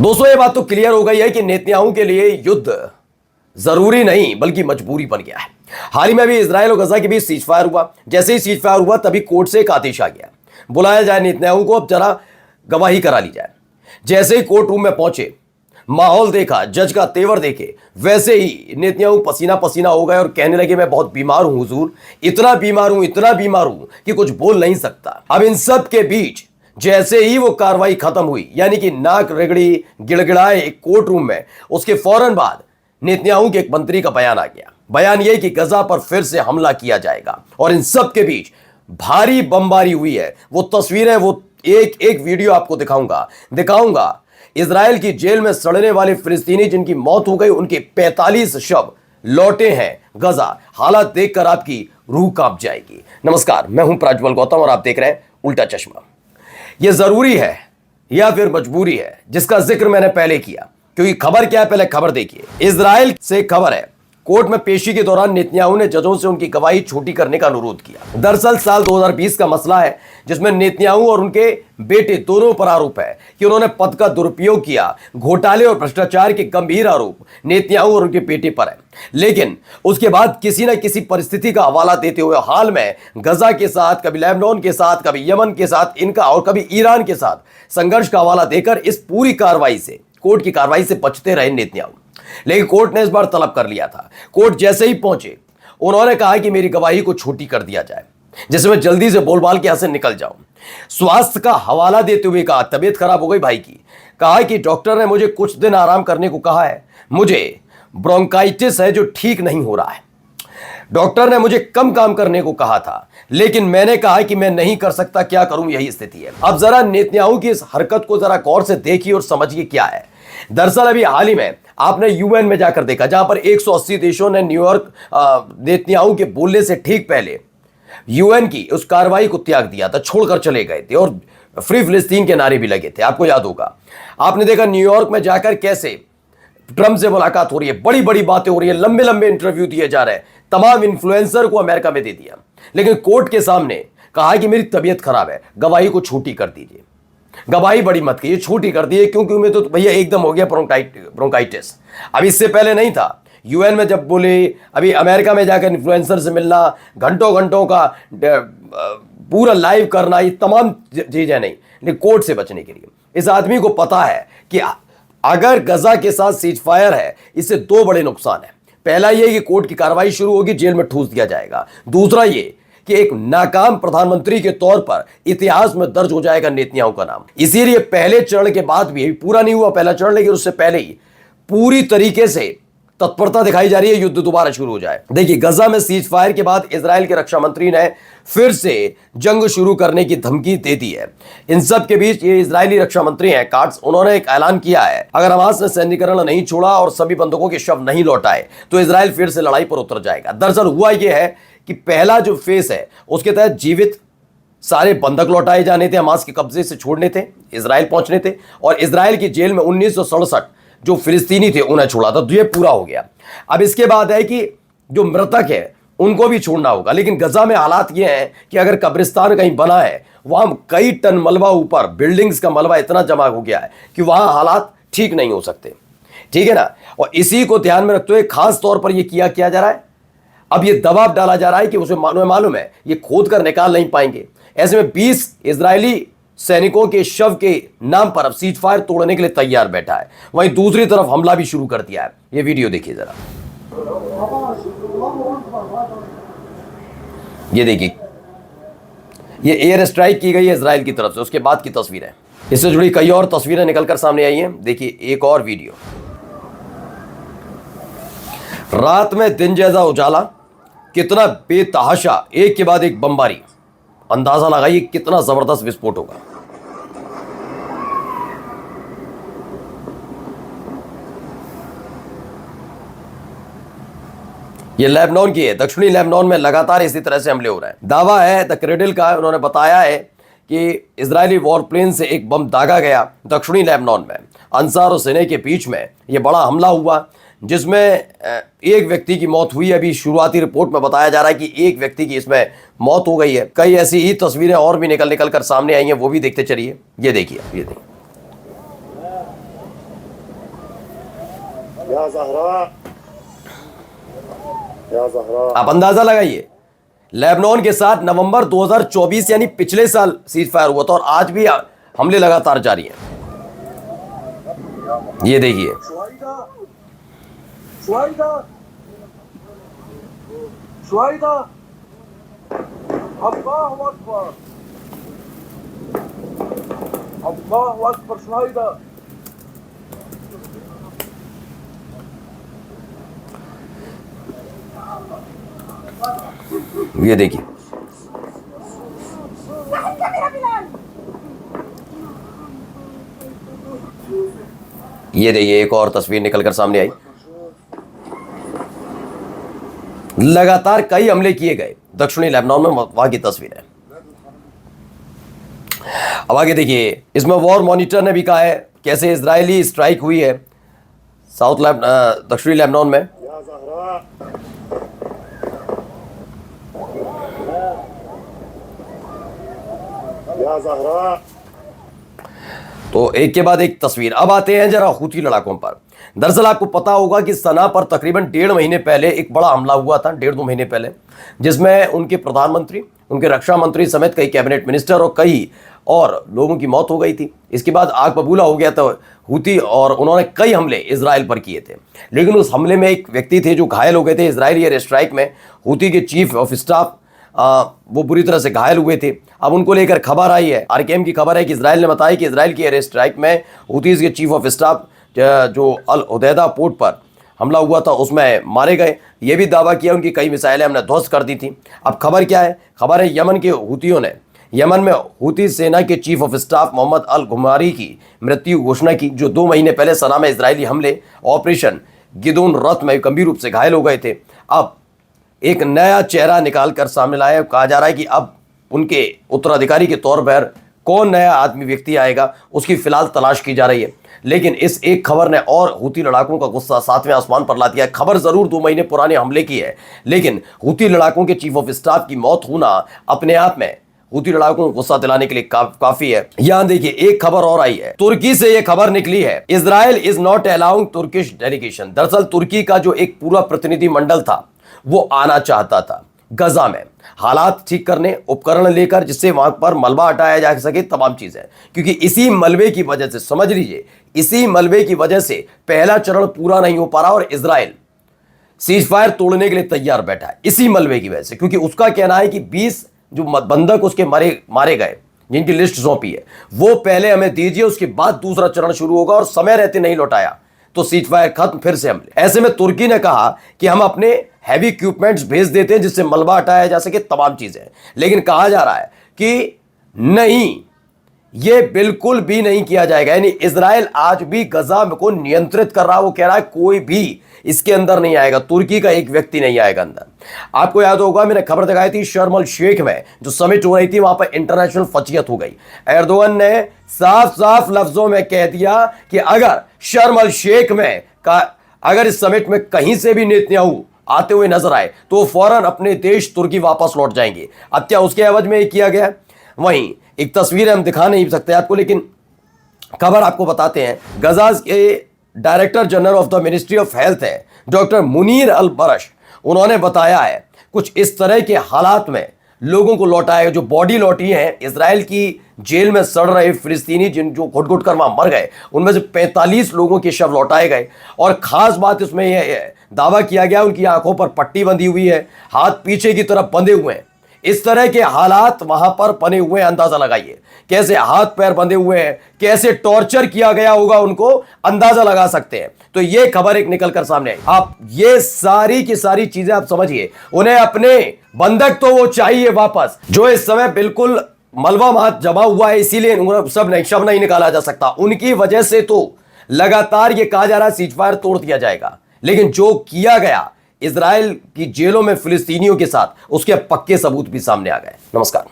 दोस्तों ये बात तो क्लियर हो गई है कि नेतन्याहू के लिए युद्ध जरूरी नहीं बल्कि मजबूरी बन गया है। हाल ही में भी इजराइल और गजा के बीच सीज फायर हुआ। जैसे ही सीज फायर हुआ तभी कोर्ट से एक आदेश आ गया, बुलाया जाए नेतन्याहू को, अब जरा गवाही करा ली जाए। जैसे ही कोर्ट रूम में पहुंचे, माहौल देखा, जज का तेवर देखे, वैसे ही नेतन्याहू पसीना पसीना हो गए और कहने लगे मैं बहुत बीमार हूं हुजूर, इतना बीमार हूं कि कुछ बोल नहीं सकता। अब इन सब के बीच जैसे ही वो कार्रवाई खत्म हुई, यानी कि नाक रगड़ी गिड़गिड़ाए कोर्ट रूम में, उसके फौरन बाद नेतन्याहू के एक मंत्री का बयान आ गया। बयान यह कि गजा पर फिर से हमला किया जाएगा। और इन सब के बीच भारी बमबारी हुई है। वो तस्वीरें, वो एक एक वीडियो आपको दिखाऊंगा। इजराइल की जेल में सड़ने वाले फिलिस्तीनी जिनकी मौत हो गई, उनके 45 शव लौटे हैं गजा। हालात देखकर आपकी रूह कांप जाएगी। नमस्कार, मैं हूं प्रज्वल गौतम और आप देख रहे हैं उल्टा चश्मा। यह जरूरी है या फिर मजबूरी है, जिसका जिक्र मैंने पहले किया, क्योंकि खबर क्या है, पहले खबर देखिए। इजराइल से खबर है, कोर्ट में पेशी के दौरान नेतन्याहू ने जजों से उनकी गवाही छोटी करने का अनुरोध किया। दरअसल साल 2020 का मसला है, जिसमें नेतन्याहू और उनके बेटे दोनों पर आरोप है कि उन्होंने पद का दुरुपयोग किया। घोटाले और भ्रष्टाचार के गंभीर आरोप नेतन्याहू और उनके बेटे पर है। लेकिन उसके बाद किसी न किसी परिस्थिति का हवाला देते हुए हाल में गजा के साथ, कभी लेबनान के साथ, कभी यमन के साथ इनका, और कभी ईरान के साथ संघर्ष का हवाला देकर इस पूरी कार्रवाई से, कोर्ट की कार्रवाई से बचते रहे नेतन्याहू। लेकिन कोर्ट ने इस बार तलब कर लिया था। कोर्ट जैसे ही पहुंचे, उन्होंने कहा कि मेरी गवाही को छोटी कर दिया जाए, जिससे मैं जल्दी से बोलबाल के यहां से निकल जाऊं। स्वास्थ्य का हवाला देते हुए कहा, तबीयत खराब हो गई भाई की। कहा कि डॉक्टर ने मुझे कुछ दिन आराम करने को कहा है, मुझे ब्रोंकाइटिस है जो ठीक नहीं हो रहा है। डॉक्टर ने मुझे कम काम करने को कहा था, लेकिन मैंने कहा कि मैं नहीं कर सकता, क्या करूं, यही स्थिति है। अब जरा नेतन्याहू की इस हरकत को जरा गौर से देखिए और समझिए क्या है। दरअसल अभी हाल ही में आपने यूएन में जाकर देखा, जहां पर 180 देशों ने न्यूयॉर्क नेतन्याहू के बोलने से ठीक पहले यूएन की उस कार्रवाई को त्याग दिया था, छोड़कर चले गए थे, और फ्री फिलिस्तीन के नारे भी लगे थे। आपको याद होगा, आपने देखा न्यूयॉर्क में जाकर कैसे ट्रंप से मुलाकात हो रही है, बड़ी बड़ी बातें हो रही है, लंबे लंबे इंटरव्यू दिए जा रहे हैं, तमाम इन्फ्लुएंसर को अमेरिका में दे दिया। लेकिन कोर्ट के सामने कहा कि मेरी तबीयत खराब है, गवाही को छोटी कर दीजिए, गवाही बड़ी मत कीजिए, छोटी कर दिए, क्योंकि मैं तो भैया एकदम हो गया ब्रोंकाइटिस। अब इससे पहले नहीं था। यूएन में जब बोले, अभी अमेरिका में जाकर इन्फ्लुएंसर से मिलना, घंटों घंटों का पूरा लाइव करना, ये तमाम चीजें नहीं, लेकिन कोर्ट से बचने के लिए इस आदमी को पता है कि अगर गजा के साथ सीज फायर है, इससे दो बड़े नुकसान है। पहला यह कि कोर्ट की कार्रवाई शुरू होगी, जेल में ठूस दिया जाएगा। दूसरा ये कि एक नाकाम प्रधानमंत्री के तौर पर इतिहास में दर्ज हो जाएगा नेतन्याहू का नाम। इसीलिए पहले चरण के बाद भी, पूरा नहीं हुआ पहला चरण, लेकिन उससे पहले ही पूरी तरीके से तत्परता दिखाई जा रही है, युद्ध दोबारा शुरू हो जाए। देखिए, गजा में सीज फायर के बाद इजराइल के रक्षा मंत्री ने फिर से जंग शुरू करने की धमकी दे दी है। इन सब के बीच ये इजरायली रक्षा मंत्री हैं काट्स, उन्होंने एक ऐलान किया है, अगर हमास ने सैन्यकरण नहीं छोड़ा और सभी बंधकों के शव नहीं लौटाए तो इजराइल फिर से लड़ाई पर उतर जाएगा। दरअसल हुआ यह है कि पहला जो फेस है, उसके तहत जीवित सारे बंधक लौटाए जाने थे, हमास के कब्जे से छोड़ने थे, इजराइल पहुंचने थे, और इजराइल की जेल में 1967 जो फिलिस्तीनी थे उन्हें छोड़ा था। तो ये पूरा हो गया। अब इसके बाद है कि जो मृतक है उनको भी छोड़ना होगा। लेकिन गजा में हालात ये हैं कि अगर कब्रिस्तान कहीं बना है, वहां कई टन मलबा, ऊपर बिल्डिंग्स का मलबा इतना जमा हो गया है कि वहां हालात ठीक नहीं हो सकते, ठीक है ना। और इसी को ध्यान में रखते हुए खास तौर पर यह किया जा रहा है। अब यह दबाव डाला जा रहा है कि उसे मालूम है ये खोद कर निकाल नहीं पाएंगे। ऐसे में 20 इजरायली सैनिकों के शव के नाम पर अब सीज फायर तोड़ने के लिए तैयार बैठा है। वहीं दूसरी तरफ हमला भी शुरू कर दिया है। ये वीडियो देखिए जरा, ये देखिए, ये एयर स्ट्राइक की गई है इजराइल की तरफ से, उसके बाद की तस्वीर है। इससे जुड़ी कई और तस्वीरें निकलकर सामने आई हैं। देखिए एक और वीडियो, रात में दिन जैसा उजाला, कितना बेतहाशा, एक के बाद एक बमबारी। अंदाजा लगाइए कितना जबरदस्त विस्फोट होगा। ये लेबनान की है, दक्षिणी लेबनान में लगातार इसी तरह से हमले हो रहे हैं। दावा है द क्रेडल का, उन्होंने बताया है कि इजरायली वॉरप्लेन से एक बम दागा गया दक्षिणी लेबनान में। अंसार और सेना के बीच में यह बड़ा हमला हुआ, जिसमें एक व्यक्ति की मौत हुई है। अभी शुरुआती रिपोर्ट में बताया जा रहा है कि एक व्यक्ति की इसमें मौत हो गई है। कई ऐसी ही तस्वीरें और भी निकल कर सामने आई हैं, वो भी देखते चलिए। ये देखिए, ये देखिए। या ज़हरा, या ज़हरा। आप अंदाजा लगाइए, लेबनान के साथ नवंबर 2024 यानी पिछले साल सीज फायर हुआ था और आज भी हमले लगातार जारी हैं। ये देखिए, ये देखिए, ये देखिए, एक और तस्वीर निकलकर सामने आई। लगातार कई हमले किए गए दक्षिणी लेबनान में, वहां की तस्वीर है। अब आगे देखिए, इसमें वॉर मॉनिटर ने भी कहा है कैसे इजरायली स्ट्राइक हुई है दक्षिणी लेबनान में। या ज़हरा, या ज़हरा। तो एक के बाद एक तस्वीर। अब आते हैं जरा हूथी लड़ाकों पर। दरअसल आपको पता होगा कि सना पर तकरीबन 1.5 महीने पहले एक बड़ा हमला हुआ था, 1.5-2 महीने पहले, जिसमें उनके प्रधानमंत्री, उनके रक्षा मंत्री समेत कई कैबिनेट मिनिस्टर और कई और लोगों की मौत हो गई थी। इसके बाद आग बबूला हो गया था हूथी और उन्होंने कई हमले इजराइल पर किए थे। लेकिन उस हमले में एक व्यक्ति थे जो घायल हो गए थे इजरायली एयर स्ट्राइक में। हूथी के चीफ ऑफ स्टाफ वो बुरी तरह से घायल हुए थे। अब उनको लेकर खबर आई है, आरकेएम की खबर है कि इजराइल ने बताया कि इजराइल की एयर स्ट्राइक में हूथीज के चीफ ऑफ स्टाफ जो अल उदैदा पोर्ट पर हमला हुआ था उसमें मारे गए। ये भी दावा किया उनकी कई मिसाइलें हमने ध्वस्त कर दी थी। अब खबर क्या है? खबर है यमन के हूथियों ने यमन में हूथी सेना के चीफ ऑफ स्टाफ मोहम्मद अल घुमारी की मृत्यु घोषणा की, जो 2 महीने पहले सना में इजरायली हमले ऑपरेशन गिदोन रथ में गंभीर रूप से घायल हो गए थे। अब एक नया चेहरा निकाल कर सामने लाया। कहा जा रहा है कि अब उनके उत्तराधिकारी के तौर पर कौन नया आदमी व्यक्ति आएगा, उसकी फिलहाल तलाश की जा रही है। लेकिन इस एक खबर ने और हूथी लड़ाकों का गुस्सा 7वें आसमान पर ला दिया। खबर जरूर 2 महीने पुराने हमले की है, लेकिन हूथी लड़ाकों के चीफ ऑफ स्टाफ की मौत होना अपने आप में हूथी लड़ाकों को गुस्सा दिलाने के लिए काफी है। यहां देखिए, एक खबर और आई है, तुर्की से यह खबर निकली है, Israel is not allowing Turkish delegation. दरअसल तुर्की का जो एक पूरा प्रतिनिधि मंडल था वो आना चाहता था गजा में हालात ठीक करने, उपकरण लेकर, जिससे वहां पर मलबा हटाया जा सके, तमाम चीजें। क्योंकि इसी मलबे की वजह से, समझ लीजिए, इसी मलबे की वजह से पहला चरण पूरा नहीं हो पा रहा और इजराइल सीज फायर तोड़ने के लिए तैयार बैठा है इसी मलबे की वजह से। क्योंकि उसका कहना है कि 20 जो बंधक उसके मारे गए, जिनकी लिस्ट सौंपी है, वो पहले हमें दीजिए, उसके बाद दूसरा चरण शुरू होगा, और समय रहते नहीं लौटाया तो सीज फायर खत्म, फिर से हमले। ऐसे में तुर्की ने कहा कि हम अपने हैवी इक्विपमेंट्स भेज देते हैं जिससे मलबा हटाया जा सके, तमाम चीजें। लेकिन कहा जा रहा है कि नहीं, यह बिल्कुल भी नहीं किया जाएगा। यानी इजराइल आज भी गजा को नियंत्रित कर रहा है। वो कह रहा है कोई भी इसके अंदर नहीं आएगा, तुर्की का एक व्यक्ति नहीं आएगा अंदर। आपको याद होगा मैंने खबर दिखाई थी, शर्म अल शेख में जो समिट हो रही थी, वहां पर इंटरनेशनल फचियत हो गई। एर्दोगन ने साफ साफ लफ्जों में कह दिया कि अगर शर्म अल शेख में अगर इस समिट में कहीं से भी नेतन्याहू आते हुए नजर आए तो वो फौरन अपने देश तुर्की वापस लौट जाएंगे। अब क्या उसके एवज में किया गया? वहीं एक तस्वीर हम दिखा नहीं सकते आपको, लेकिन खबर आपको बताते हैं। गजा के director general of the ministry of health है डॉक्टर मुनीर अल बरश, उन्होंने बताया है कुछ इस तरह के हालात में लोगों को लौटाया, जो बॉडी लौटी है इजराइल की जेल में सड़ रहे फिलिस्तीनी जो घुट-घुट कर वहां मर गए, उनमें से 45 लोगों के शव लौटाए गए। और खास बात इसमें यह दावा किया गया उनकी आंखों पर पट्टी बंधी हुई है, हाथ पीछे की तरफ बंधे हुए हैं। इस तरह के हालात वहां पर बने हुए हैं। अंदाजा लगाइए कैसे हाथ पैर बंधे हुए हैं, कैसे टॉर्चर किया गया होगा उनको, अंदाजा लगा सकते हैं। तो ये खबर एक निकल कर सामने आई। आप ये सारी की सारी चीजें आप समझिए, उन्हें अपने बंधक तो वो चाहिए वापस, जो इस समय बिल्कुल मलबा मात जमा हुआ है, इसीलिए शव नहीं निकाला जा सकता। उनकी वजह से तो लगातार ये कहा जा रहा है सीज फायर तोड़ दिया जाएगा, लेकिन जो किया गया इजराइल की जेलों में फिलिस्तीनियों के साथ, उसके पक्के सबूत भी सामने आ गए। नमस्कार।